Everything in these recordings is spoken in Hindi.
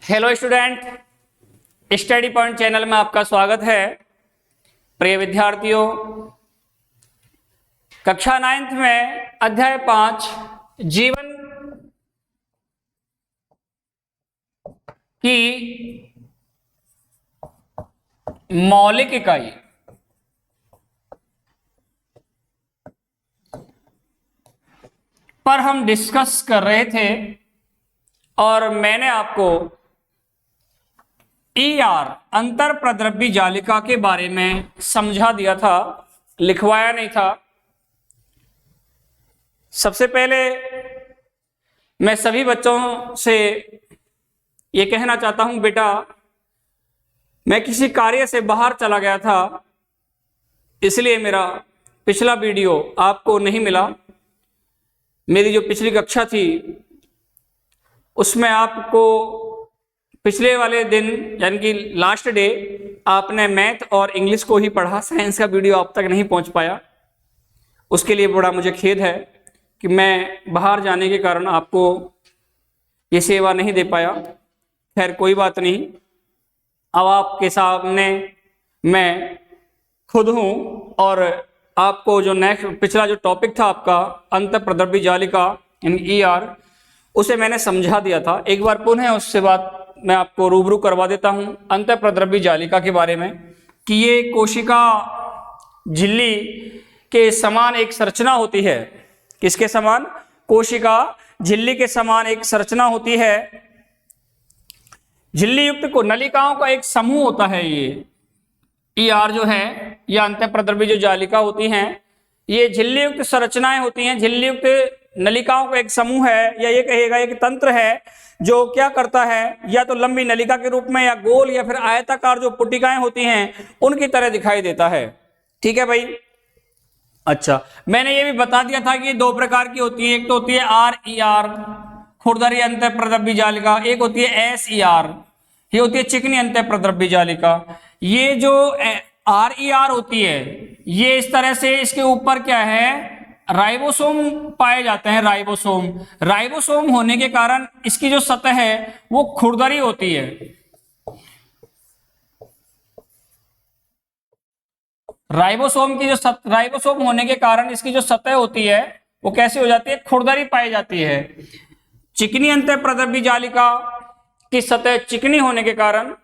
Hello student, study point channel में आपका स्वागत है। प्रिय विद्यार्थियों, कक्षा 9th में अध्याय 5 जीवन की मौलिक इकाई पर हम डिस्कस कर रहे थे और मैंने आपको ER अंतर प्रद्रव्य जालिका के बारे में समझा दिया था, लिखवाया नहीं था। सबसे पहले मैं सभी बच्चों से ये कहना चाहता हूं, बेटा मैं किसी कार्य से बाहर चला गया था, इसलिए मेरा पिछला वीडियो आपको नहीं मिला। मेरी जो पिछली कक्षा थी उसमें आपको पिछले वाले दिन यानी कि लास्ट डे आपने मैथ और इंग्लिश को ही पढ़ा, साइंस का वीडियो आप तक नहीं पहुंच पाया। उसके लिए बड़ा मुझे खेद है कि मैं बाहर जाने के कारण आपको ये सेवा नहीं दे पाया। खैर कोई बात नहीं, अब आपके सामने मैं खुद हूं और आपको जो नेक्स्ट पिछला जो टॉपिक था आपका अंतर प्रद्रव्य जालिका यानी ER, उसे मैंने समझा दिया था। एक बार पुनः उससे बात मैं आपको रूबरू करवा देता हूं अंतर प्रद्रव्य जालिका के बारे में कि ये कोशिका झिल्ली के समान एक संरचना होती है। किसके समान? कोशिका झिल्ली के समान एक संरचना होती है। झिल्ली युक्त को नलिकाओं का एक समूह होता है। ये ER जो है या अंतर प्रद्रव्य जो जालिका होती हैं, ये झिल्ली युक्त संरचनाएं होती हैं। झिल्ली युक्त नलिकाओं का एक समूह है या ये कहेगा एक तंत्र है जो क्या करता है, या तो लंबी नलिका के रूप में या गोल या फिर आयताकार जो पुटिकाएं होती हैं उनकी तरह दिखाई देता है। ठीक है भाई। अच्छा, मैंने ये भी बता दिया था कि ये दो प्रकार की होती है। एक तो होती है RER खुरदरी अंतर प्रद्रव्य जालिका, एक होती है SER, ये होती है चिकनी अंतर प्रद्रव्य जालिका। ये जो RER होती है ये इस तरह से, इसके ऊपर क्या है, राइबोसोम पाए जाते हैं। राइबोसोम होने के कारण इसकी जो सतह है वो खुरदरी होती है। राइबोसोम होने के कारण इसकी जो सतह होती है वो कैसी हो जाती है, खुरदरी पाई जाती है। चिकनी अंतर प्रद्रव्य जालिका की सतह चिकनी होने के कारण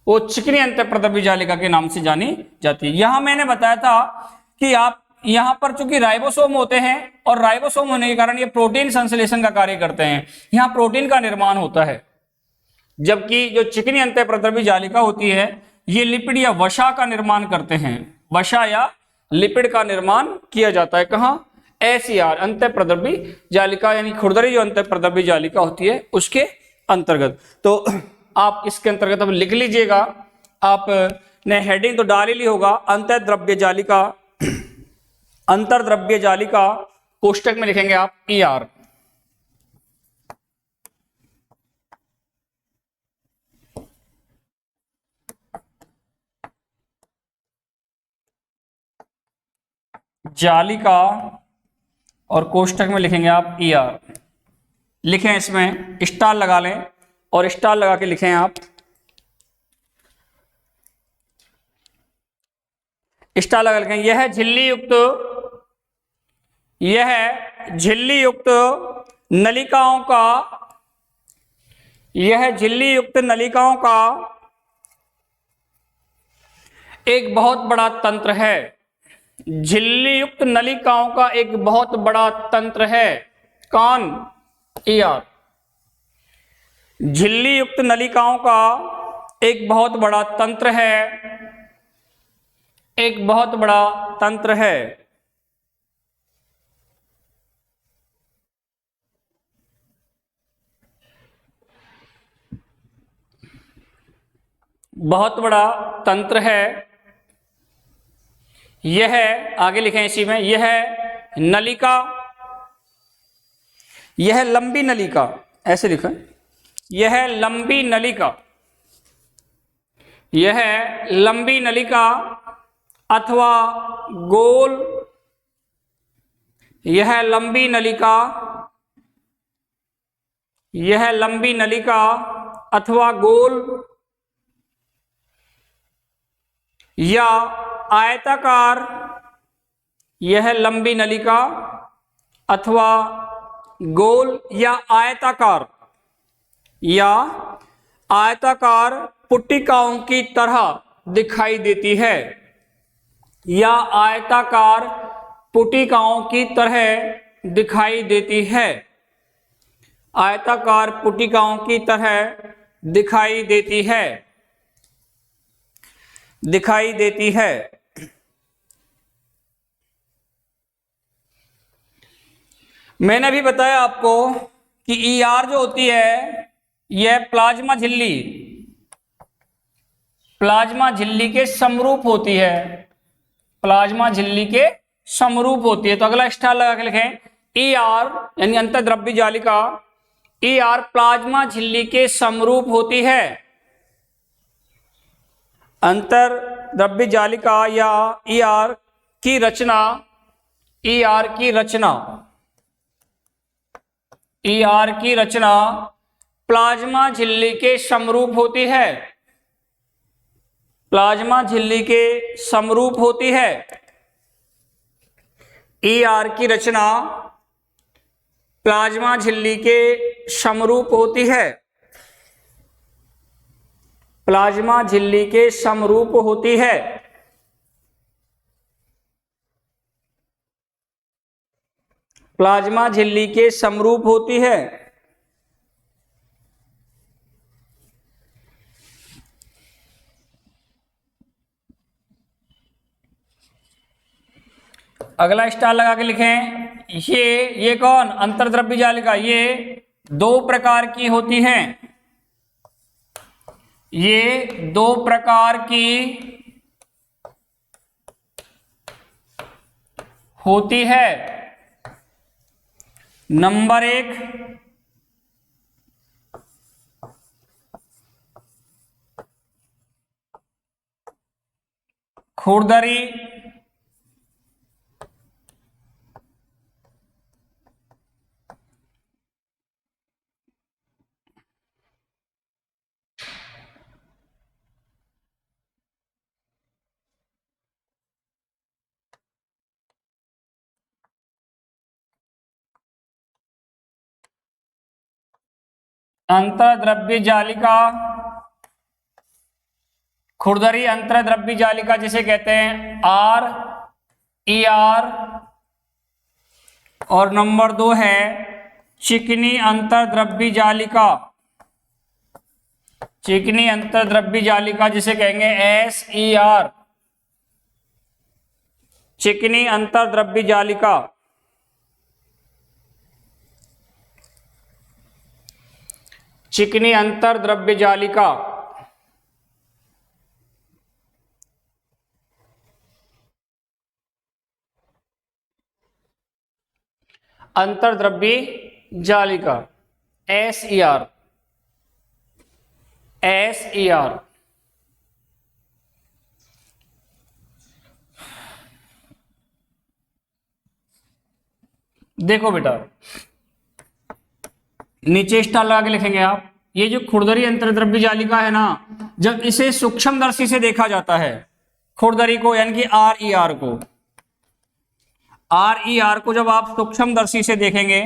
वो चिकनी अंतर प्रद्रव्य जालिका के नाम से जानी जाती है। यहां मैंने बताया था कि आप यहां पर चूंकि राइबोसोम होते हैं और राइबोसोम होने के कारण ये प्रोटीन संश्लेषण का कार्य करते हैं, यहां प्रोटीन का निर्माण होता है। जबकि जो चिकनी अंतर प्रद्रव्य जालिका होती है ये लिपिड या वसा का निर्माण करते हैं। वसा या लिपिड का निर्माण किया जाता है। कहां? SER अंतर प्रद्रव्य जालिका यानी खुरदरी जो अंतर प्रद्रव्य जालिका होती है उसके अंतर्गत। तो आप इसके अंतर्गत अब लिख लीजिएगा। आपने हेडिंग तो डाल ही ली होगा, अंतर्द्रव्य जालिका, अंतर्द्रव्य जालिका, कोष्टक में लिखेंगे आप ER। जालिका और कोष्टक में लिखेंगे आप ER। लिखें, इसमें स्टार लगा लें और स्टार लगा के लिखें आप। स्टार लगा लिखें, यह झिल्ली युक्त नलिकाओं का, यह झिल्ली युक्त नलिकाओं का एक बहुत बड़ा तंत्र है। झिल्ली युक्त नलिकाओं का एक बहुत बड़ा तंत्र है। कौन? ER। झिल्ली युक्त नलिकाओं का एक बहुत बड़ा तंत्र है, एक बहुत बड़ा तंत्र है। बहुत बड़ा तंत्र है। यह आगे लिखें इसी में, यह नलिका, यह लंबी नलिका, ऐसे लिखें, यह लंबी नलिका, यह लंबी नलिका अथवा गोल, यह लंबी नलिका अथवा गोल या आयताकार, यह लंबी नलिका अथवा गोल या आयताकार पुट्टिकाओं की तरह दिखाई देती है, या आयताकार पुट्टिकाओं की तरह दिखाई देती है, आयताकार पुट्टिकाओं की तरह दिखाई देती है, दिखाई देती है। मैंने भी बताया आपको कि ER जो होती है यह प्लाज्मा झिल्ली के समरूप होती है, प्लाज्मा झिल्ली के समरूप होती है। तो अगला स्टार लगा के लिखें ER यानी अंतर्द्रव्य जालिका, ER प्लाज्मा झिल्ली के समरूप होती है। अंतर्द्रव्य जालिका या ER की रचना, ER की रचना प्लाज्मा झिल्ली के समरूप होती है, प्लाज्मा झिल्ली के समरूप होती है। ER की रचना प्लाज्मा झिल्ली के समरूप होती है, प्लाज्मा झिल्ली के समरूप होती है। प्लाज्मा झिल्ली के समरूप होती है। अगला स्टार लगा के लिखें ये कौन, अंतर्द्रव्य जालिका, ये दो प्रकार की होती हैं, ये दो प्रकार की होती है। नंबर 1 खुरदरी, अंतर्द्रव्य जालिका, खुरदरी अंतर्द्रव्य जालिका जिसे कहते हैं RER। और नंबर 2 है चिकनी अंतर्द्रव्य जालिका, चिकनी अंतर्द्रव्य जालिका जिसे कहेंगे SER, चिकनी अंतर्द्रव्य जालिका। चिकनी अंतर्द्रव्य जालिका। अंतर्द्रव्य जालिका SER, SER। देखो बेटा, नीचे स्टार लगा के लिखेंगे आप, ये जो खुरदरी अंतर्द्रव्य जालिका है ना, जब इसे सूक्ष्मदर्शी से देखा जाता है, खुरदरी को यानी कि RER को, RER को जब आप सूक्ष्मदर्शी से देखेंगे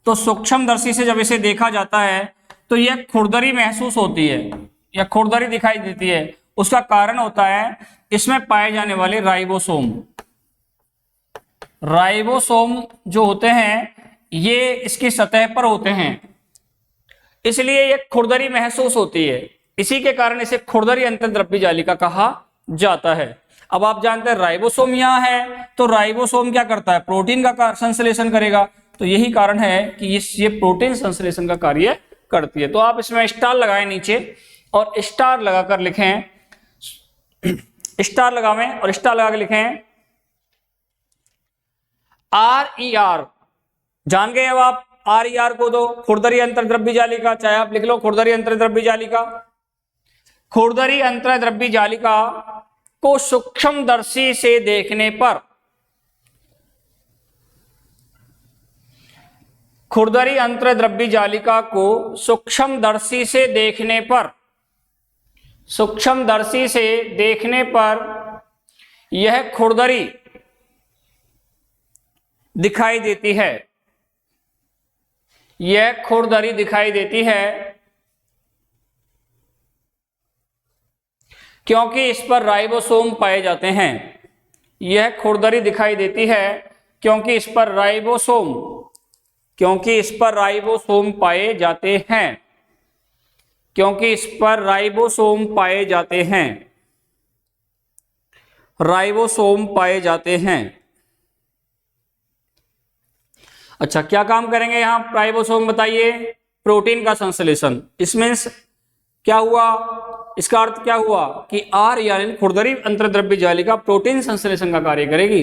तो सूक्ष्मदर्शी से जब इसे देखा जाता है तो यह खुरदरी महसूस होती है, या खुरदरी दिखाई देती है। उसका कारण होता है इसमें पाए जाने वाले राइबोसोम, राइबोसोम जो होते हैं ये इसकी सतह पर होते हैं, इसलिए ये खुरदरी महसूस होती है। इसी के कारण इसे खुरदरी अंतर्द्रव्य जालिका कहा जाता है। अब आप जानते हैं राइबोसोम यहां है, तो राइबोसोम क्या करता है, प्रोटीन का संश्लेषण करेगा, तो यही कारण है कि ये प्रोटीन संश्लेषण का कार्य करती है। तो आप इसमें स्टार लगाएं नीचे और स्टार लगाकर लिखें, स्टार लगावें और स्टार लगा के लिखें RER। जान गए अब आप RER को, तो खुरदरी अंतर्द्रव्य जालिका, चाहे आप लिख लो खुरदरी अंतर्द्रव्य जालिका। खुरदरी अंतर्द्रव्य जालिका को सूक्ष्मदर्शी से देखने पर, खुरदरी अंतर्द्रव्य जालिका को सूक्ष्मदर्शी से देखने पर यह खुरदरी दिखाई देती है। यह खुरदरी दिखाई देती है क्योंकि इस पर राइबोसोम पाए जाते हैं। यह खुरदरी दिखाई देती है क्योंकि इस पर राइबोसोम पाए जाते हैं। राइबोसोम पाए जाते हैं। अच्छा, क्या काम करेंगे यहां राइबोसोम, बताइए? प्रोटीन का संश्लेषण। इसमें क्या हुआ, इसका अर्थ क्या हुआ कि आर यानी खुरदरी अंतर्द्रव्य जालिका प्रोटीन संश्लेषण का कार्य करेगी।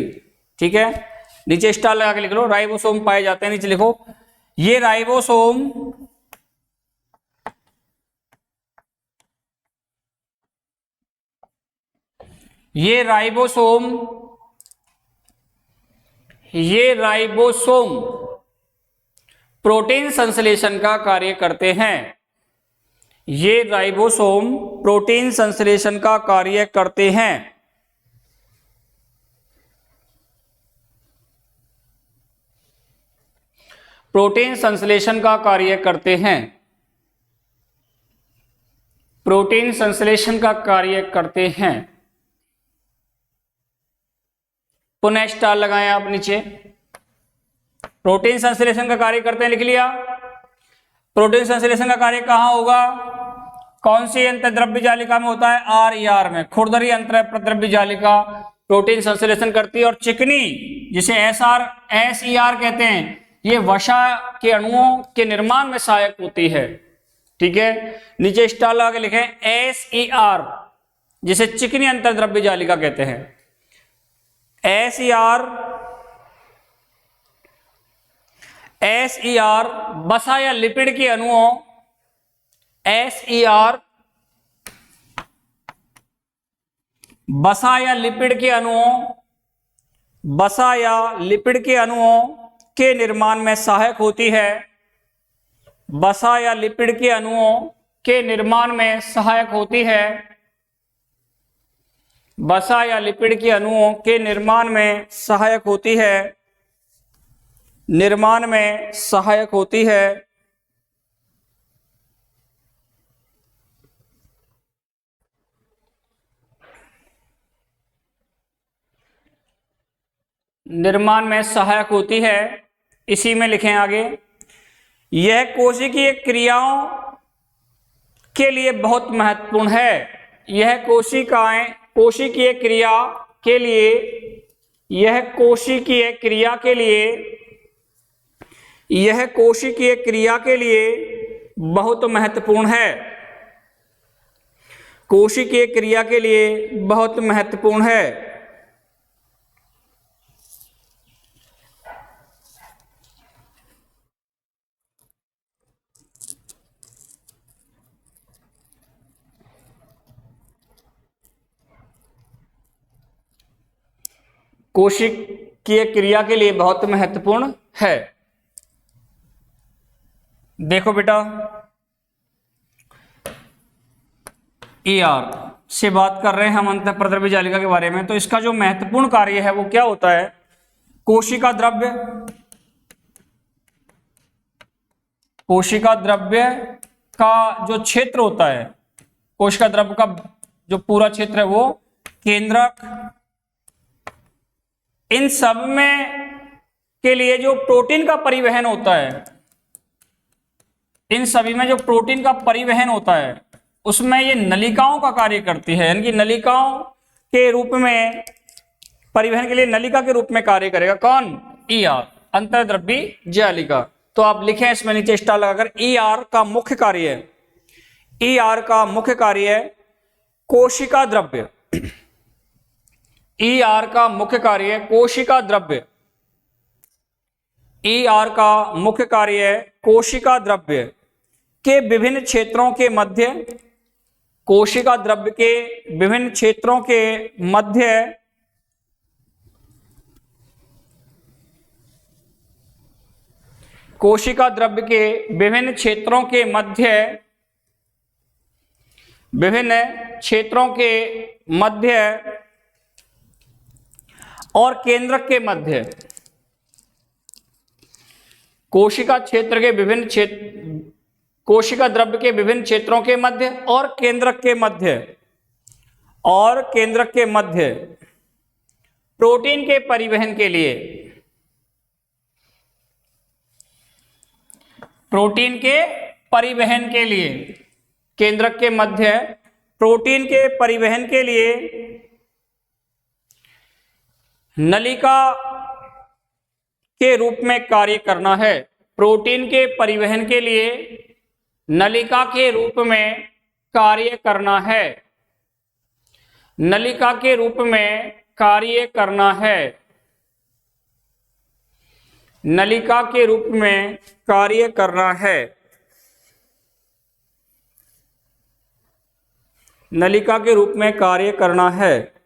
ठीक है, नीचे स्टार लगा के लिख लो, राइबोसोम पाए जाते हैं। नीचे लिखो ये राइबोसोम प्रोटीन संश्लेषण का कार्य करते हैं। ये राइबोसोम प्रोटीन संश्लेषण का कार्य करते हैं। प्रोटीन संश्लेषण का कार्य करते हैं। प्रोटीन संश्लेषण का कार्य करते हैं। पुनः स्टार लगाएं आप नीचे। प्रोटीन संश्लेषण का कार्य करते हैं, लिख लिया। प्रोटीन संश्लेषण का कार्य कहां होगा, कौन सी अंतर्द्रव्य जालिका में होता है? आर ई आर में। खुरदरी अंतर्द्रव्य जालिका प्रोटीन संश्लेषण करती है। और चिकनी, जिसे एस ई आर कहते हैं, ये वसा के अणुओं के निर्माण में सहायक होती है। ठीक है, नीचे स्टार लगा के लिखें एस ई आर, जिसे चिकनी अंतर्द्रव्य जालिका कहते हैं। एस ई आर वसा या लिपिड के अणुओं, वसा या लिपिड के अणुओं के निर्माण में सहायक होती है। वसा या लिपिड के अणुओं के निर्माण में सहायक होती है। वसा या लिपिड के अणुओं के निर्माण में सहायक होती है। इसी में लिखें आगे, यह कोशिकीय क्रियाओं के लिए बहुत महत्वपूर्ण है। यह कोशिकीय क्रिया के लिए बहुत महत्वपूर्ण है। कोशिकीय क्रिया के लिए बहुत महत्वपूर्ण है। कोशिकीय क्रिया के लिए बहुत महत्वपूर्ण है। देखो बेटा, ER से बात कर रहे हैं हम अंतःप्रद्रव्य जालिका के बारे में, तो इसका जो महत्वपूर्ण कार्य है वो क्या होता है? कोशिका द्रव्य का जो क्षेत्र होता है, कोशिका द्रव्य का जो पूरा क्षेत्र है वो केंद्रक, इन सब में के लिए जो प्रोटीन का परिवहन होता है, इन सभी में जो प्रोटीन का परिवहन होता है उसमें ये नलिकाओं का कार्य करती है। यानी कि नलिकाओं के रूप में, परिवहन के लिए नलिका के रूप में कार्य करेगा। कौन? ER, अंतर्द्रव्य जालिका। तो आप लिखें इसमें नीचे स्टार लगाकर, ER का मुख्य कार्य है कोशिका द्रव्य। ER का मुख्य कार्य है कोशिका द्रव्य। ER का मुख्य कार्य है कोशिका द्रव्य के विभिन्न क्षेत्रों के मध्य, कोशिका द्रव्य के विभिन्न क्षेत्रों के मध्य कोशिका द्रव्य के विभिन्न क्षेत्रों के मध्य, विभिन्न क्षेत्रों के मध्य और केंद्रक के मध्य, कोशिका क्षेत्र के विभिन्न क्षेत्र, कोशिका द्रव्य के विभिन्न क्षेत्रों के मध्य और केंद्रक के मध्य, और केंद्रक के मध्य प्रोटीन के परिवहन के लिए, प्रोटीन के परिवहन के लिए, केंद्रक के मध्य प्रोटीन के परिवहन के लिए नलिका के रूप में कार्य करना है। प्रोटीन के परिवहन के लिए नलिका के रूप में कार्य करना है, नलिका के रूप में कार्य करना है, नलिका के रूप में कार्य करना है, नलिका के रूप में कार्य करना है।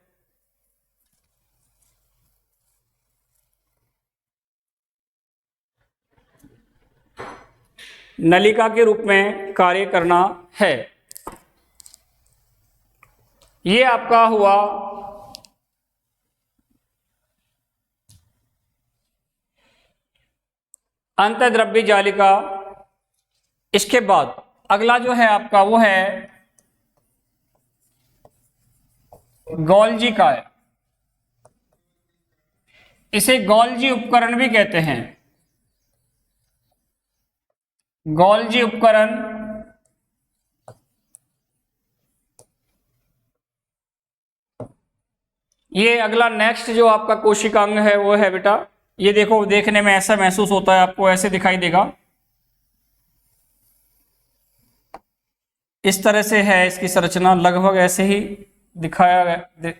नलिका के रूप में कार्य करना है। ये आपका हुआ अंतःद्रव्य जालिका। इसके बाद अगला जो है आपका वो है गोल्जी काय। इसे गोल्जी उपकरण भी कहते हैं, गोल्जी उपकरण। ये अगला नेक्स्ट जो आपका कोशिकांग है वो है बेटा, ये देखो, देखने में ऐसा महसूस होता है, आपको ऐसे दिखाई देगा, इस तरह से है इसकी संरचना, लगभग ऐसे ही दिखाया गया।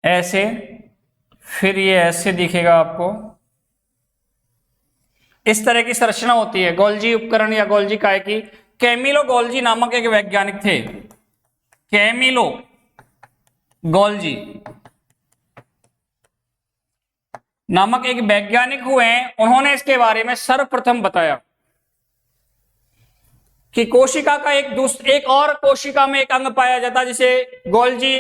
ऐसे, फिर ये ऐसे दिखेगा आपको, इस तरह की संरचना होती है गोल्जी उपकरण या गोल्जी काय की। कैमिलो गोल्जी नामक एक वैज्ञानिक थे, कैमिलो गोल्जी नामक एक वैज्ञानिक हुए हैं। उन्होंने इसके बारे में सर्वप्रथम बताया कि कोशिका का एक और कोशिका में एक अंग पाया जाता है जिसे गोल्जी,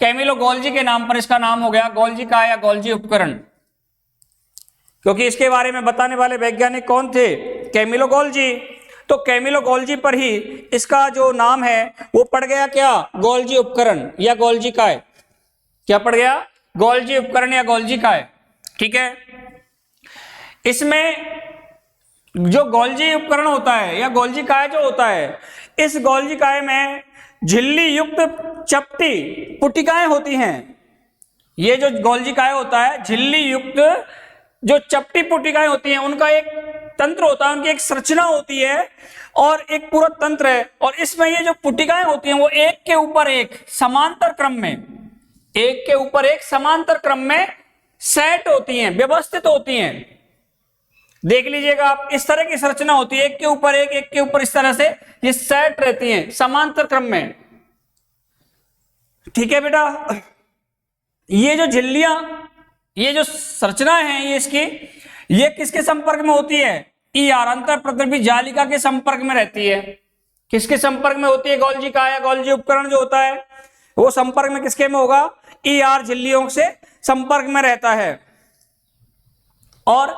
कैमिलो गोल्जी के नाम पर इसका नाम हो गया गोल्जी काय या गोल्जी उपकरण, क्योंकि इसके बारे में बताने वाले वैज्ञानिक कौन थे? Camillo Golgi. तो कैमिलो गोल्जी पर ही इसका जो नाम है वो पड़ गया क्या? गोल्जी उपकरण या गोल्जी काय। क्या पड़ गया? गोल्जी उपकरण या गोल्जी काय। ठीक है, इसमें जो गोल्जी उपकरण होता है या गोल्जी काय जो होता है, इस गोल्जी काय में झिल्ली युक्त चपटी पुटिकाएं होती हैं। ये जो गोल्जी काय होता है, झिल्ली युक्त जो चपटी पुटिकाएं होती हैं, उनका एक तंत्र होता है, उनकी एक संरचना होती है और एक पूरा तंत्र है। और इसमें ये जो पुटिकाएं होती हैं वो एक के ऊपर एक समांतर क्रम में, एक के ऊपर एक समांतर क्रम में सेट होती हैं, व्यवस्थित होती हैं। देख लीजिएगा आप, इस तरह की संरचना होती है, एक के ऊपर एक के ऊपर, इस तरह से ये सेट रहती हैं समांतर क्रम में। ठीक है बेटा, ये जो झिल्लियां, ये जो संरचना है ये इसकी, ये किसके संपर्क में होती है? ईआर, अंतर प्रतिद्रव्य जालिका के संपर्क में रहती है। किसके संपर्क में होती है? गोल्जी काय या गोल्जी उपकरण जो होता है वो संपर्क में किसके में होगा? ईआर झिल्लियों से संपर्क में रहता है। और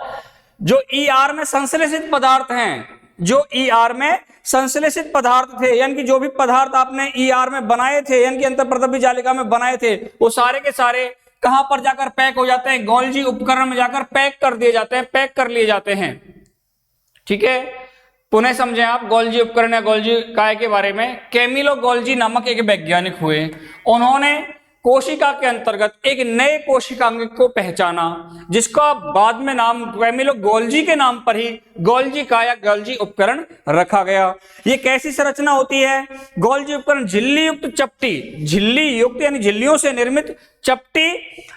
जो ईआर में संश्लेषित पदार्थ हैं, जो ईआर में संश्लेषित पदार्थ थे, यानी कि जो भी पदार्थ आपने ईआर में बनाए थे, यानी कि अंतःप्रद्रव्य जालिका में बनाए थे, वो सारे के सारे कहां पर जाकर पैक हो जाते हैं? गोल्जी उपकरण में जाकर पैक कर दिए जाते हैं, पैक कर लिए जाते हैं। ठीक है, पुनः समझें आप गोल्जी उपकरण या गोल्जी काय के बारे में। कैमिलो गोल्जी नामक एक वैज्ञानिक हुए, उन्होंने कोशिका के अंतर्गत एक नए कोशिकांग को पहचाना, जिसका बाद में नाम कैमिलो गोल्जी के नाम पर ही गोल्जी काय या गोल्जी उपकरण रखा गया। ये कैसी संरचना होती है? गोल्जी उपकरण झिल्ली युक्त चपटी, झिल्ली युक्त यानी झिल्लियों से निर्मित चपटी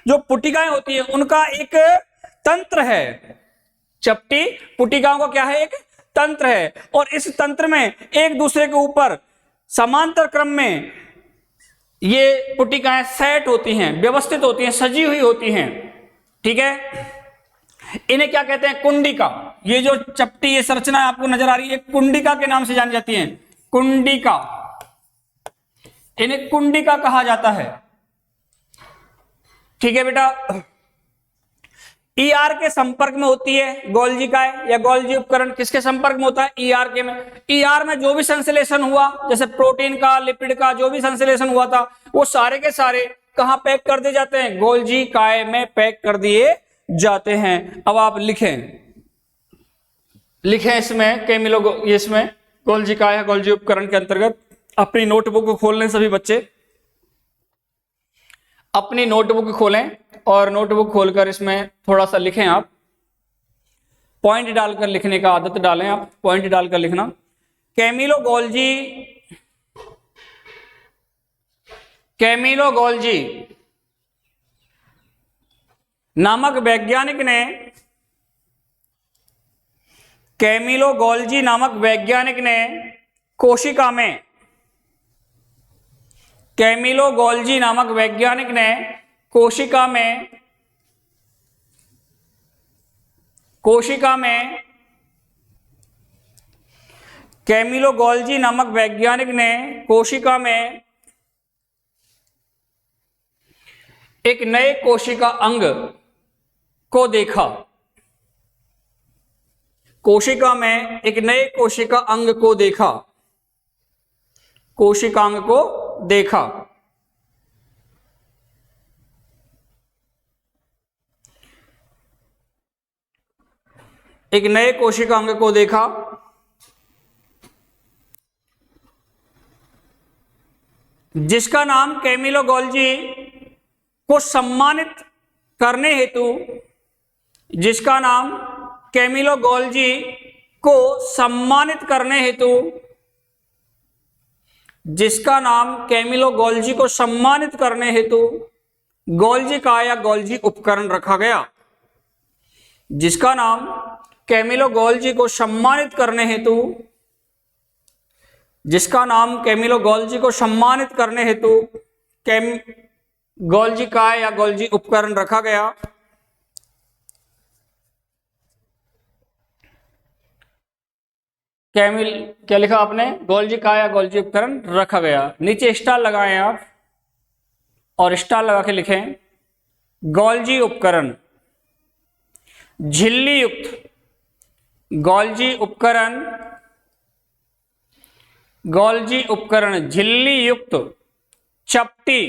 जो पुटिकाएं होती है, उनका एक तंत्र है, चपटी पुटिकाओं का क्या है, एक तंत्र है, और इस तंत्र में एक दूसरे के ऊपर समांतर क्रम में ये पुटिकाएं सेट होती हैं, व्यवस्थित होती हैं, सजी हुई होती हैं। ठीक है, इन्हें क्या कहते हैं, कुंडिका। ये जो चपटी ये संरचना आपको नजर आ रही है, कुंडिका के नाम से जानी जाती है, कुंडिका, इन्हें कुंडिका कहा जाता है। ठीक है बेटा, ईआर के संपर्क में होती है गोल्जी काय या गोल्जी उपकरण, किसके संपर्क में होता है, ईआर के में। ईआर में जो भी संश्लेषण हुआ, जैसे प्रोटीन का, लिपिड का जो भी संश्लेषण हुआ था, वो सारे के सारे कहां पैक कर दिए जाते हैं, गोल्जी काय में पैक कर दिए जाते हैं। अब आप लिखें इसमें इसमें गोल्जी काय है, गोल्जी उपकरण के अंतर्गत। अपनी नोटबुक को खोल लें सभी बच्चे, अपनी नोटबुक खोलें और नोटबुक खोलकर इसमें थोड़ा सा लिखें। आप पॉइंट डालकर लिखने का आदत डालें, आप पॉइंट डालकर लिखना। कैमिलो गोल्जी नामक वैज्ञानिक ने, कैमिलो गोल्जी नामक वैज्ञानिक ने कोशिका में, कैमिलो गोल्जी नामक वैज्ञानिक ने कोशिका में कैमिलो गोल्जी नामक वैज्ञानिक ने कोशिका में एक नए कोशिका अंग को देखा। कोशिका में एक नए कोशिका अंग को देखा, कोशिकांग को देखा। एक नए कोशिका अंग को देखा जिसका नाम कैमिलो गोल्जी को सम्मानित करने हेतु, जिसका नाम कैमिलो गोल्जी को सम्मानित करने हेतु, जिसका नाम कैमिलो गोल्जी को सम्मानित करने हेतु गोल्जी काय या गोल्जी उपकरण रखा गया। जिसका नाम कैमिलो गोल्जी को सम्मानित करने हेतु, जिसका नाम कैमिलो गोल्जी को सम्मानित करने हेतु गोल्जी काय या गोल्जी उपकरण रखा गया। क्या लिखा आपने, गोल्जी काय या गोल्जी उपकरण रखा गया। नीचे स्टार लगाएं आप और स्टार लगा के लिखें गोल्जी उपकरण झिल्ली युक्त, गोल्जी उपकरण, गोल्जी उपकरण झिल्ली युक्त चपटी,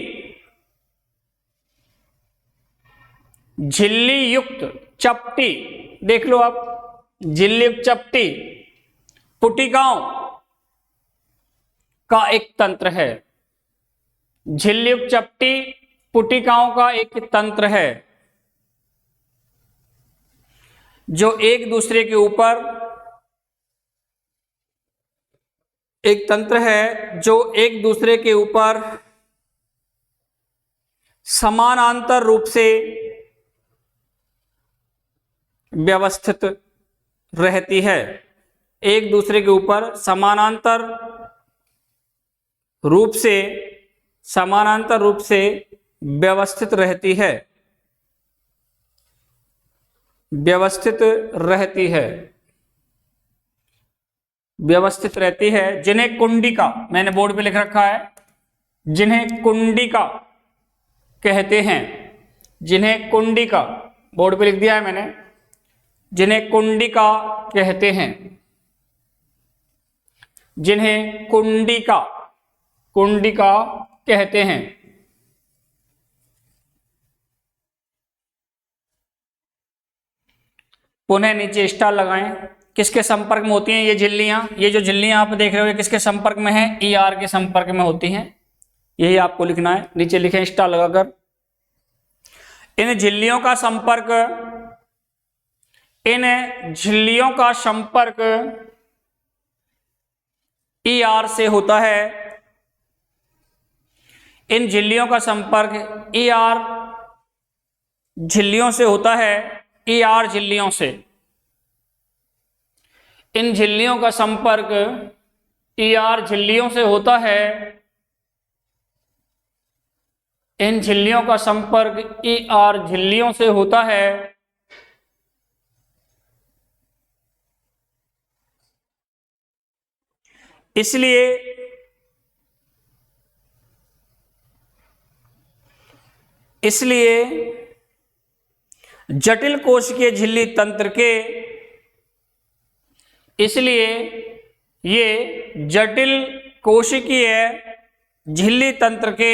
झिल्ली युक्त चपटी, देख लो आप, झिल्ली युक्त चपटी पुटिकाओं का एक तंत्र है। झिल्ली युक्त चपटी पुटिकाओं का एक तंत्र है जो एक दूसरे के ऊपर, एक तंत्र है जो एक दूसरे के ऊपर समानांतर रूप से व्यवस्थित रहती है। एक दूसरे के ऊपर समानांतर रूप से व्यवस्थित रहती है, व्यवस्थित रहती है, जिन्हें कुंडिका, मैंने बोर्ड पे लिख रखा है, जिन्हें कुंडिका कहते हैं, जिन्हें कुंडिका, बोर्ड पे लिख दिया है मैंने, जिन्हें कुंडिका कहते हैं, जिन्हें कुंडिका कहते हैं। पुनः नीचे स्टार लगाएं। किसके संपर्क में होती हैं ये झिल्लियां, ये जो झिल्लियां आप देख रहे हो ये किसके संपर्क में है, ईआर के संपर्क में होती हैं। यही आपको लिखना है, नीचे लिखें स्टार लगाकर। इन झिल्लियों का संपर्क ईआर से होता है। इन झिल्लियों का संपर्क ईआर झिल्लियों से होता है, ईआर झिल्लियों से। इन झिल्लियों का संपर्क ER झिल्लियों से होता है, इन झिल्लियों का संपर्क ER झिल्लियों से होता है। इसलिए जटिल कोशिकीय झिल्ली तंत्र के इसलिए ये जटिल कोशिकीय झिल्ली तंत्र के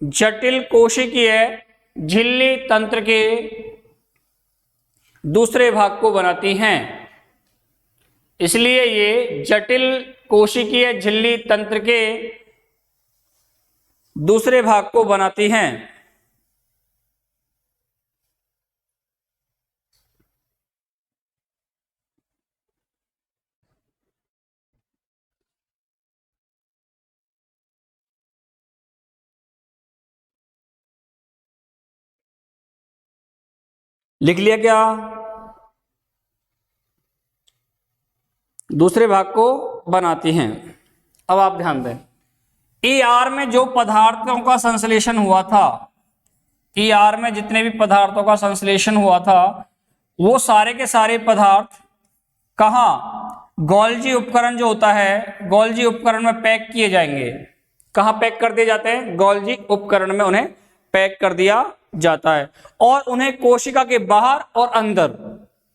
जटिल कोशिकीय झिल्ली तंत्र के दूसरे भाग को बनाती हैं। इसलिए ये जटिल कोशिकीय झिल्ली तंत्र के दूसरे भाग को बनाती हैं। लिख लिया क्या? दूसरे भाग को बनाती हैं। अब आप ध्यान दें, ER में जो पदार्थों का संश्लेषण हुआ था, ER में जितने भी पदार्थों का संश्लेषण हुआ था, वो सारे के सारे पदार्थ कहाँ, गोल्जी उपकरण जो होता है, गोल्जी उपकरण में पैक किए जाएंगे। कहाँ पैक कर दिए जाते हैं? गोल्जी उपकरण में उन्हें पैक कर दिया जाता है और उन्हें कोशिका के बाहर और अंदर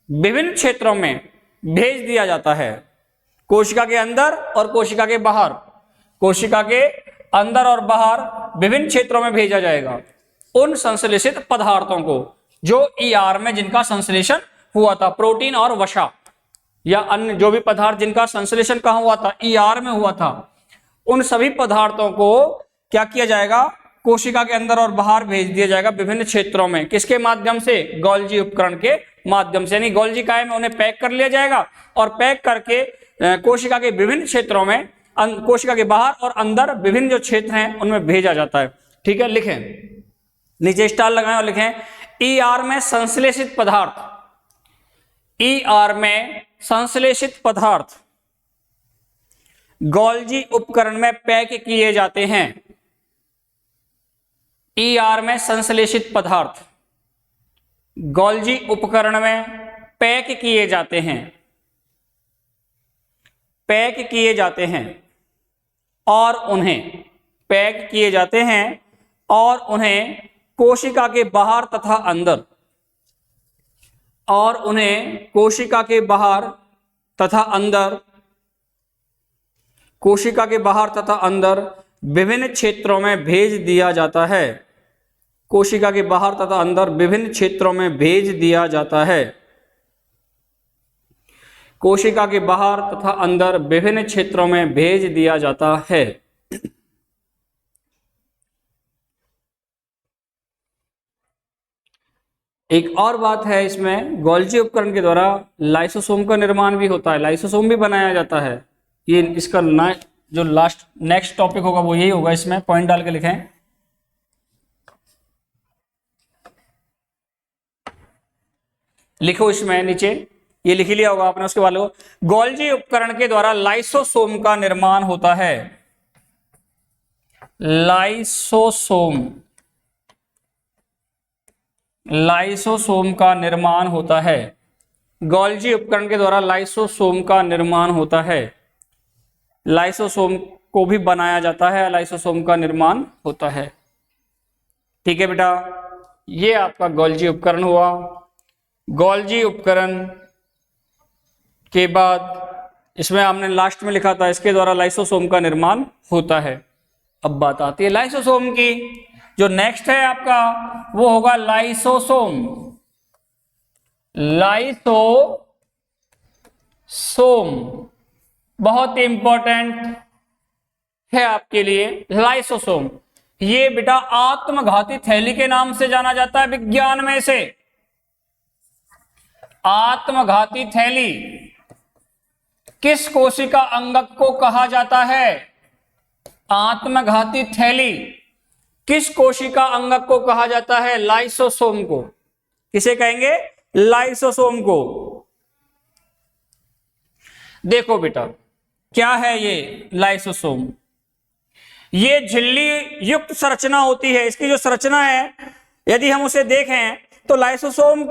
विभिन्न क्षेत्रों में भेज दिया जाता है। कोशिका के अंदर और कोशिका के बाहर, कोशिका के अंदर और बाहर विभिन्न क्षेत्रों में भेजा जाएगा उन संश्लेषित पदार्थों को जो ER में जिनका संश्लेषण हुआ था, प्रोटीन और वसा या अन्य जो भी पदार्थ जिनका संश्लेषण कहाँ हुआ था, ER में हुआ था, उन सभी पदार्थों को क्या किया जाएगा, कोशिका के अंदर और बाहर भेज दिया जाएगा विभिन्न क्षेत्रों में। किसके माध्यम से? गोल्जी उपकरण के माध्यम से। यानी गोल्जी काय में उन्हें पैक कर लिया जाएगा और पैक करके कोशिका के विभिन्न क्षेत्रों में, कोशिका के बाहर और अंदर विभिन्न जो क्षेत्र हैं उनमें भेजा जाता है। ठीक है, लिखें, नीचे स्टार लगाएं और लिखें, ER में संश्लेषित पदार्थ, ER में संश्लेषित पदार्थ गोल्जी उपकरण में पैक किए जाते हैं। ER में संश्लेषित पदार्थ गोल्जी उपकरण में पैक किए जाते हैं, पैक किए जाते हैं और उन्हें पैक किए जाते हैं और उन्हें कोशिका के बाहर तथा अंदर, और उन्हें कोशिका के बाहर तथा अंदर, कोशिका के बाहर तथा अंदर विभिन्न क्षेत्रों में भेज दिया जाता है। कोशिका के बाहर तथा अंदर विभिन्न क्षेत्रों में भेज दिया जाता है। कोशिका के बाहर तथा अंदर विभिन्न क्षेत्रों में भेज दिया जाता है। एक और बात है इसमें, गोल्जी उपकरण के द्वारा लाइसोसोम का निर्माण भी होता है, लाइसोसोम भी बनाया जाता है। ये इसका जो लास्ट नेक्स्ट टॉपिक होगा वो यही होगा, इसमें पॉइंट डाल के लिखें। लिखो इसमें नीचे, ये लिख लिया होगा आपने उसके वाले को। गोल्जी उपकरण के द्वारा लाइसोसोम का निर्माण होता है। लाइसोसोम, लाइसोसोम का निर्माण होता है। गोल्जी उपकरण के द्वारा लाइसोसोम का निर्माण होता है। लाइसोसोम को भी बनाया जाता है, लाइसोसोम का निर्माण होता है। ठीक है बेटा, ये आपका गोल्जी उपकरण हुआ। गोल्जी उपकरण के बाद इसमें हमने लास्ट में लिखा था, इसके द्वारा लाइसोसोम का निर्माण होता है। अब बात आती है लाइसोसोम की। जो नेक्स्ट है आपका वो होगा लाइसोसोम। लाइसोसोम बहुत इंपॉर्टेंट है आपके लिए। लाइसोसोम ये बेटा आत्मघाती थैली के नाम से जाना जाता है विज्ञान में से। आत्मघाती थैली किस कोशिका अंगक को कहा जाता है? आत्मघाती थैली किस कोशिका अंगक को कहा जाता है? लाइसोसोम को। किसे कहेंगे? लाइसोसोम को। देखो बेटा, क्या है ये लाइसोसोम? ये झिल्ली युक्त संरचना होती है। इसकी जो संरचना है, यदि हम उसे देखें तो लाइसोसोम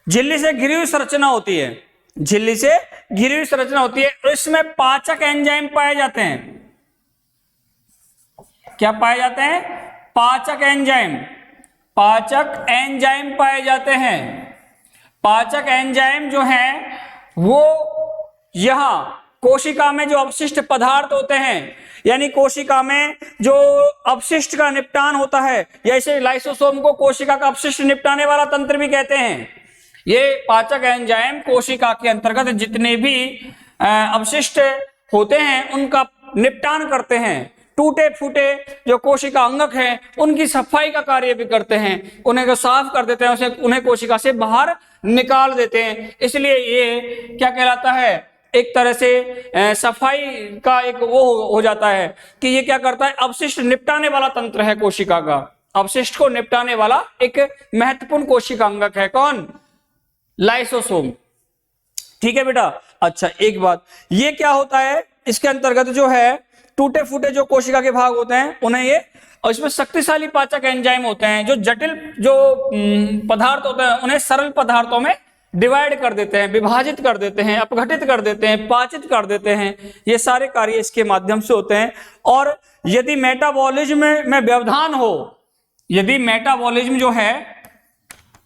झिल्ली से घिरी हुई संरचना होती है, झिल्ली से घिरी हुई संरचना होती है, और इसमें पाचक एंजाइम पाए जाते हैं। क्या पाए जाते हैं? पाचक एंजाइम। पाचक एंजाइम पाए जाते हैं। पाचक एंजाइम जो हैं वो यहां कोशिका में जो अवशिष्ट पदार्थ होते हैं, यानी कोशिका में जो अपशिष्ट का निपटान होता है, या इसे लाइसोसोम को कोशिका का अपशिष्ट निपटाने वाला तंत्र भी कहते हैं। ये पाचक एंजाइम कोशिका के अंतर्गत जितने भी अवशिष्ट होते हैं उनका निपटान करते हैं। टूटे फूटे जो कोशिका अंगक हैं उनकी सफाई का कार्य भी करते हैं, उन्हें साफ कर देते हैं, उन्हें कोशिका से बाहर निकाल देते हैं। इसलिए ये क्या कहलाता है? एक तरह से सफाई का एक वो हो जाता है कि ये क्या करता है? अवशिष्ट निपटाने वाला तंत्र है कोशिका का। अवशिष्ट को निपटाने वाला एक महत्वपूर्ण कोशिका अंगक है। कौन? लाइसोसोम। ठीक है बेटा। अच्छा, एक बात, ये क्या होता है? इसके अंतर्गत जो है टूटे फूटे जो कोशिका के भाग होते हैं उन्हें ये, और इसमें शक्तिशाली पाचक एंजाइम होते हैं जो जटिल जो पदार्थ होते हैं उन्हें सरल पदार्थों में डिवाइड कर देते हैं, विभाजित कर देते हैं, अपघटित कर देते हैं, पाचित कर देते हैं। ये सारे कार्य इसके माध्यम से होते हैं। और यदि मेटाबॉलिज्म में व्यवधान हो, यदि मेटाबॉलिज्म जो है,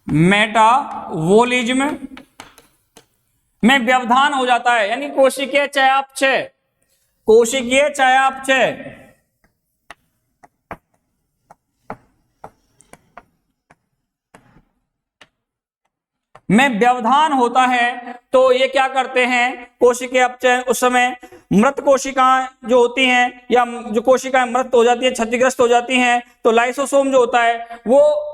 मेटाबॉलिज्म में व्यवधान हो जाता है, यानी कोशिकीय चयापचय, कोशिकीय चयापचय में व्यवधान होता है, तो ये क्या करते हैं? कोशिकीय अपचय उस समय मृत कोशिकाएं जो होती हैं, या जो कोशिकाएं मृत हो जाती है, क्षतिग्रस्त हो जाती हैं, तो लाइसोसोम जो होता है वो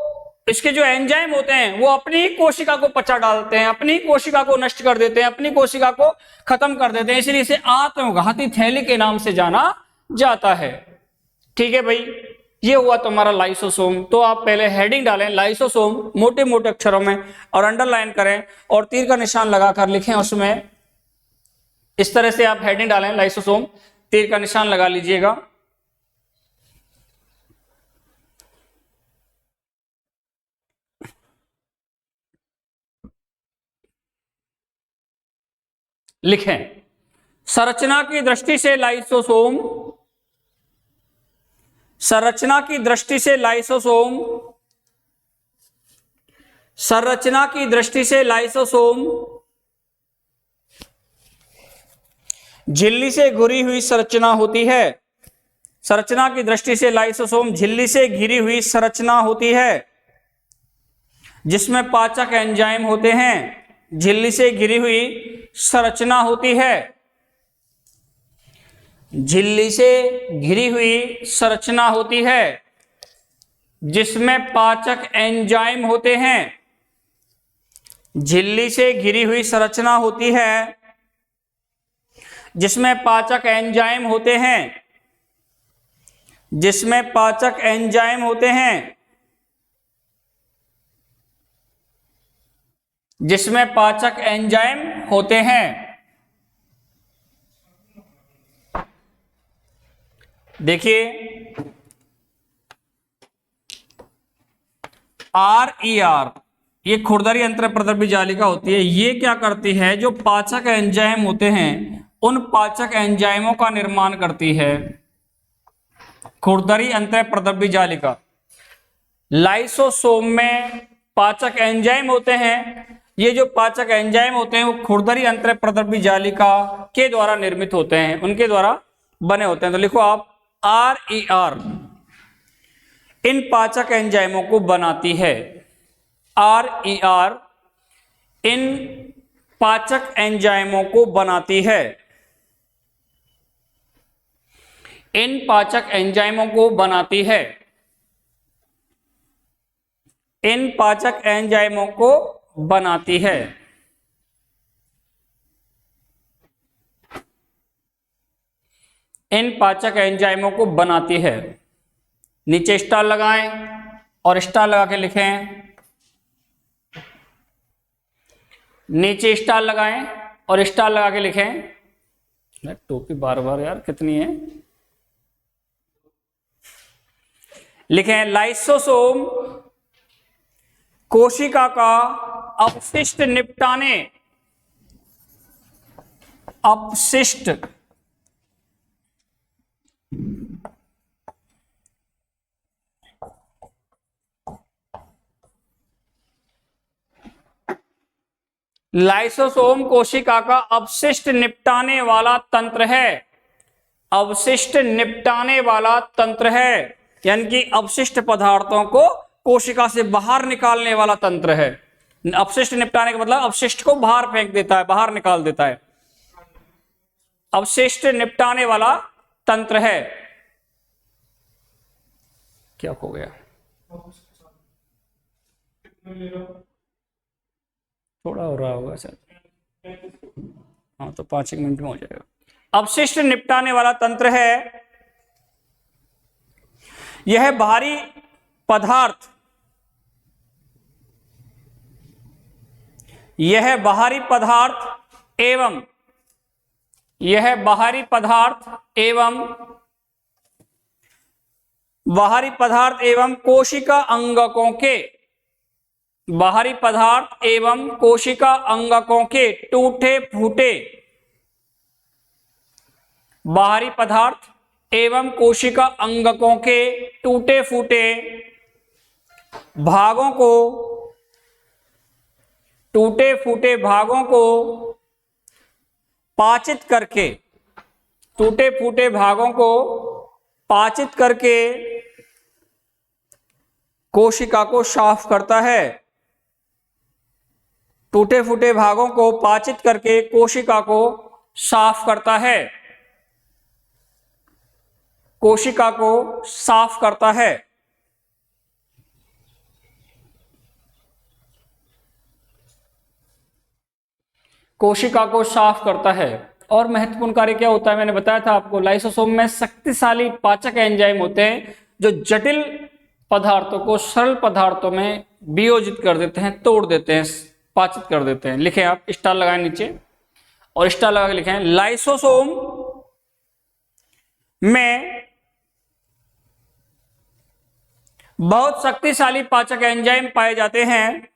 इसके जो एंजाइम होते हैं वो अपनी ही कोशिका को पचा डालते हैं, अपनी ही कोशिका को नष्ट कर देते हैं, अपनी कोशिका को खत्म कर देते हैं। इसलिए इसे आत्मघाती थैली के नाम से जाना जाता है। ठीक है भाई, ये हुआ तुम्हारा लाइसोसोम। तो आप पहले हेडिंग डालें लाइसोसोम मोटे मोटे अक्षरों में, और अंडरलाइन करें और तीर का निशान लगाकर लिखें उसमें। इस तरह से आप हेडिंग डालें लाइसोसोम, तीर का निशान लगा लीजिएगा। लिखें, संरचना की दृष्टि से लाइसोसोम, संरचना की दृष्टि से लाइसोसोम, संरचना की दृष्टि से लाइसोसोम झिल्ली से घिरी हुई संरचना होती है। संरचना की दृष्टि से लाइसोसोम झिल्ली से घिरी हुई संरचना होती है जिसमें पाचक एंजाइम होते हैं। झिल्ली से घिरी हुई संरचना होती है, झिल्ली से घिरी हुई संरचना होती है जिसमें पाचक एंजाइम होते हैं। झिल्ली से घिरी हुई संरचना होती है जिसमें पाचक एंजाइम होते हैं, जिसमें पाचक एंजाइम होते हैं, जिसमें पाचक एंजाइम होते हैं। देखिए, RER ये खुरदरी अंतःप्रद्रव्य जालिका होती है। ये क्या करती है? जो पाचक एंजाइम होते हैं उन पाचक एंजाइमों का निर्माण करती है। खुरदरी अंतःप्रद्रव्य जालिका। लाइसोसोम में पाचक एंजाइम होते हैं। ये जो पाचक एंजाइम होते हैं वो खुरदरी अंतःप्रद्रव्य जालिका के द्वारा निर्मित होते हैं, उनके द्वारा बने होते हैं। तो लिखो आप RER इन पाचक एंजाइमों को बनाती है। RER इन पाचक एंजाइमों को बनाती है। इन पाचक एंजाइमों को बनाती है। इन पाचक एंजाइमों को बनाती है। इन पाचक एंजाइमों को बनाती है। नीचे स्टार लगाएं और स्टार लगा के लिखें। नीचे स्टार लगाएं और स्टार लगा के लिखें। टोपी बार बार यार कितनी है। लिखें लाइसोसोम कोशिका का अपशिष्ट निपटाने, अपशिष्ट लाइसोसोम कोशिका का अपशिष्ट निपटाने वाला तंत्र है, अवशिष्ट निपटाने वाला तंत्र है, यानी कि अपशिष्ट पदार्थों को कोशिका से बाहर निकालने वाला तंत्र है। अपशिष्ट निपटाने का मतलब अपशिष्ट को बाहर फेंक देता है, बाहर निकाल देता है, अपशिष्ट निपटाने वाला तंत्र है। क्या हो गया, थोड़ा हो रहा होगा सर। हाँ तो 5 मिनट में हो जाएगा। अपशिष्ट निपटाने वाला तंत्र है, यह बाहरी पदार्थ, यह बाहरी पदार्थ एवं, यह बाहरी पदार्थ एवं, बाहरी पदार्थ एवं कोशिका अंगकों के, बाहरी पदार्थ एवं कोशिका अंगकों के टूटे फूटे, बाहरी पदार्थ एवं कोशिका अंगकों के टूटे फूटे भागों को, टूटे फूटे भागों को पाचित करके, टूटे फूटे भागों को पाचित करके कोशिका को साफ करता है, टूटे फूटे भागों को पाचित करके कोशिका को साफ करता है, कोशिका को साफ करता है। कोशिका को साफ करता है। और महत्वपूर्ण कार्य क्या होता है, मैंने बताया था आपको, लाइसोसोम में शक्तिशाली पाचक एंजाइम होते हैं जो जटिल पदार्थों को सरल पदार्थों में वियोजित कर देते हैं, तोड़ देते हैं, पाचित कर देते हैं। लिखें आप, स्टार लगाएं नीचे और स्टार लगा के लिखें, लाइसोसोम में बहुत शक्तिशाली पाचक एंजाइम पाए जाते हैं,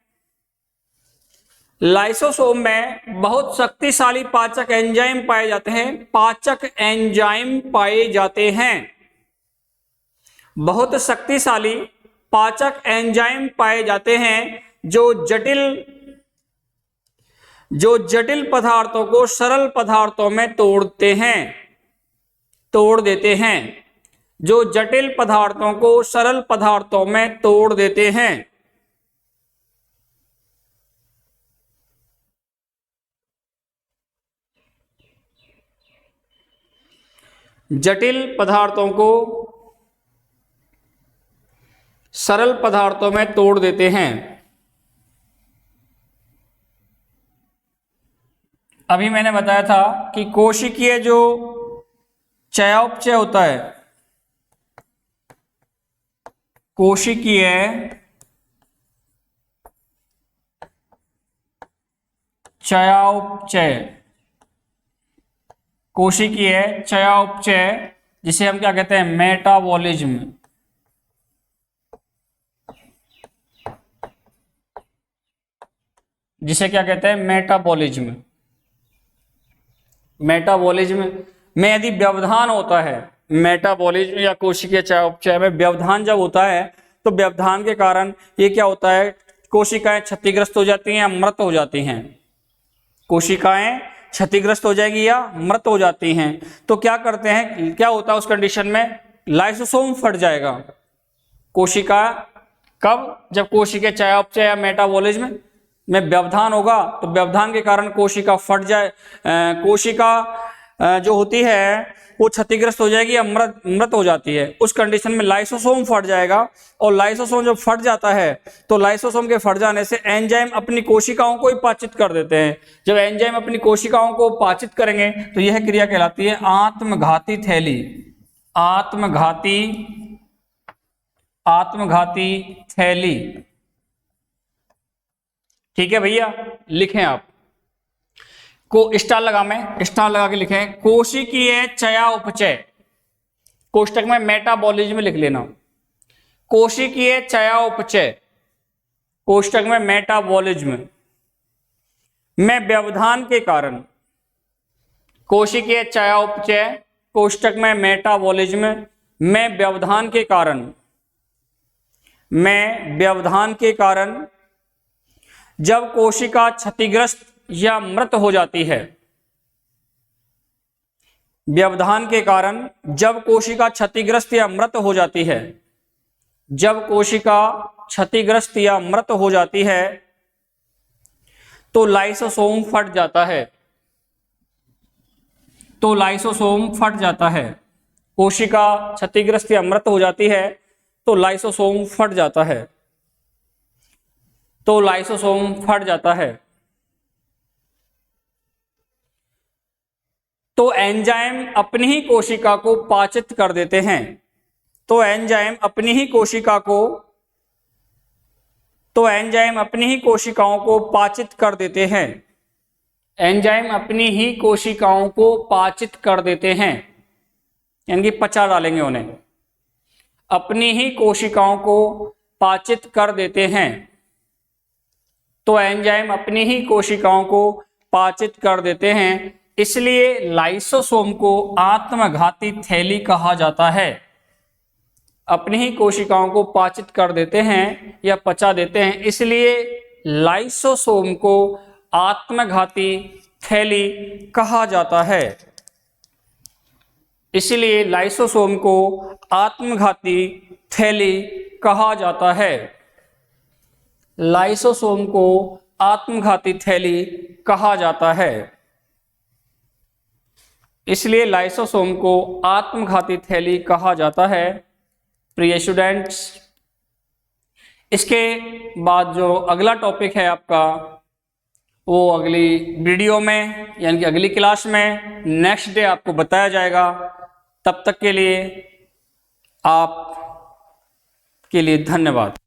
लाइसोसोम में बहुत शक्तिशाली पाचक एंजाइम पाए जाते हैं, पाचक एंजाइम पाए जाते हैं, बहुत शक्तिशाली पाचक एंजाइम पाए जाते हैं जो जटिल पदार्थों को सरल पदार्थों में तोड़ते हैं, तोड़ देते हैं, जो जटिल पदार्थों को सरल पदार्थों में तोड़ देते हैं। जटिल पदार्थों को सरल पदार्थों में तोड़ देते हैं। अभी मैंने बताया था कि कोशिकीय जो चयापचय होता है, कोशिकीय चयापचय, कोशिकीय चयापचय जिसे हम क्या कहते हैं, मेटाबॉलिज्म, जिसे क्या कहते हैं, मेटाबॉलिज्म। मेटाबॉलिज्म में यदि व्यवधान होता है, मेटाबॉलिज्म या कोशिकीय चयापचय में व्यवधान जब होता है तो व्यवधान के कारण ये क्या होता है, कोशिकाएं क्षतिग्रस्त हो जाती हैं या मृत हो जाती हैं, कोशिकाएं क्षतिग्रस्त हो जाएगी या मृत हो जाती हैं। तो क्या करते हैं, क्या होता है उस कंडीशन में, लाइसोसोम फट जाएगा। कोशिका कब, जब कोशिकीय चयापचय या मेटाबॉलिज्म में व्यवधान होगा तो व्यवधान के कारण कोशिका फट जाए, कोशिका जो होती है वो क्षतिग्रस्त हो जाएगी या मृत हो जाती है। उस कंडीशन में लाइसोसोम फट जाएगा और लाइसोसोम जब फट जाता है तो लाइसोसोम के फट जाने से एंजाइम अपनी कोशिकाओं को ही पाचित कर देते हैं। जब एंजाइम अपनी कोशिकाओं को पाचित करेंगे तो यह क्रिया कहलाती है आत्मघाती थैली, आत्मघाती थैली। ठीक है भैया, लिखें आप, को स्टार लगा के लिखें, कोशिकीय चयापचय, कोष्टक में मेटाबॉलिज्म लिख लेना, कोशिकीय चयापचय, कोष्टक में मेटाबॉलिज्म में व्यवधान के कारण, कोशिकीय चयापचय कोष्टक में मेटाबॉलिज्म में व्यवधान के कारण, में व्यवधान के कारण जब कोशिका क्षतिग्रस्त या मृत हो जाती है, व्यवधान के कारण जब कोशिका क्षतिग्रस्त या मृत हो जाती है, जब कोशिका क्षतिग्रस्त या मृत हो जाती है तो लाइसोसोम फट जाता है, तो लाइसोसोम फट जाता है, कोशिका क्षतिग्रस्त या मृत हो जाती है तो लाइसोसोम फट जाता है, तो लाइसोसोम फट जाता है। तो एंजाइम अपनी ही कोशिका को पाचित कर देते हैं, तो एंजाइम अपनी ही कोशिका को, तो एंजाइम अपनी ही कोशिकाओं को पाचित कर देते हैं, एंजाइम अपनी ही कोशिकाओं को पाचित कर देते हैं, यानी कि पचा डालेंगे उन्हें, अपनी ही कोशिकाओं को पाचित कर देते हैं, तो एंजाइम अपनी ही कोशिकाओं को पाचित कर देते हैं, इसलिए लाइसोसोम को आत्मघाती थैली कहा जाता है। अपनी ही कोशिकाओं को पाचित कर देते हैं या पचा देते हैं, इसलिए लाइसोसोम को आत्मघाती थैली कहा जाता है, इसलिए लाइसोसोम को आत्मघाती थैली कहा जाता है, लाइसोसोम को आत्मघाती थैली कहा जाता है, इसलिए लाइसोसोम को आत्मघाती थैली कहा जाता है। प्रिय स्टूडेंट्स, इसके बाद जो अगला टॉपिक है आपका, वो अगली वीडियो में यानी कि अगली क्लास में नेक्स्ट डे आपको बताया जाएगा। तब तक के लिए आप के लिए धन्यवाद।